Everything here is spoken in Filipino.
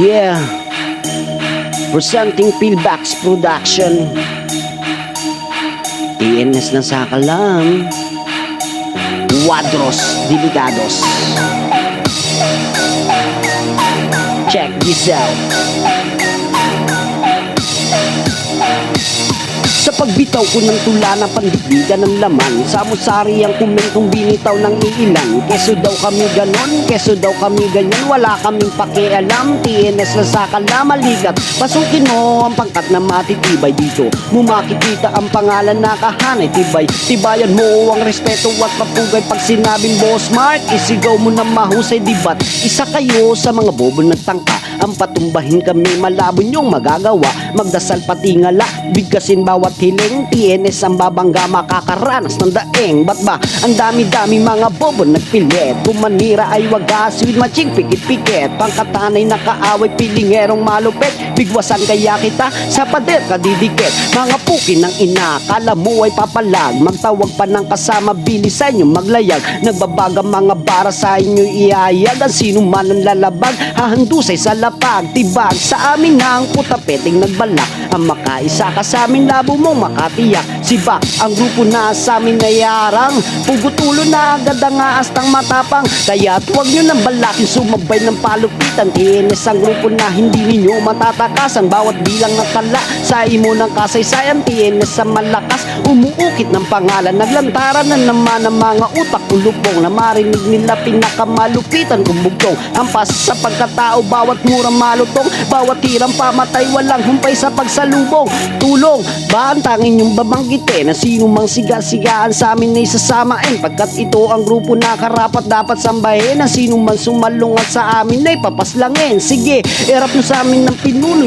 Yeah, presenting Philbax Production. TNS na sa kalam. Cuadros Delicados. Check this out. Sa pagbitaw ko ng tula na pandibigan ng laman, samusari ang kumentong binitaw ng iilan. Keso daw kami ganon, keso daw kami ganyan, wala kaming pakialam. TNS na sa kalamaligat, pasukin mo ang pangkat na matitibay dito. Mumakikita ang pangalan na kahanay tibay. Tibayan mo ang respeto at papugay. Pag sinabing boss Mark, isigaw mo na mahusay dibat. Isa kayo sa mga bobo nagtangka, ang patumbahin kami malabo nyong magagawa. Magdasal pati ngala, bigkasin bawat hiling. TNS ang babangga, makakaranas ng daeng. Ba't ba ang dami-dami mga bobo nagpilit? Kumanira ay wagas, with matching pikit-pikit. Pangkatanay nakaaway, pilingerong malupit. Bigwasan kaya kita, sa pader ka didikit. Mga pukin ng ina, kala mo ay papalag. Magtawag pa ng kasama, bilis sa inyo maglayag. Nagbabaga mga bara sa inyo iayag. Ang sino man ang lalabag, hahandusay sa lapag. Tibag sa amin na ang putapeting nagbalak. Ang makaisa ka sa amin, labo mong makatiyak. Siba ang grupo na sa amin nayarang. Pugutulo na agad ang aastang matapang. Kaya't huwag nyo nang balakin sumabay ng palupitan. TNS ang grupo na hindi ninyo matatakasan. Bawat bilang ng tala sa imo ng kasaysayan. TNS ang malakas, umuukit ng pangalan. Naglantaran na naman ang mga utak ulupong na marinig nila pinakamalupitan kumbugtong. Ampas sa pagkatao, bawat murang malutong. Bawat hirang pamatay, walang humpay sa pagsalubong. Tulong ba ang tanging yung babanggitin? Na sino mang siga-sigaan sa amin ay sasamain, pagkat ito ang grupo na karapat dapat sambahin. Na sino man sumalungat sa amin ay papaslangin. Sige, erap nyo sa amin ng pinuno.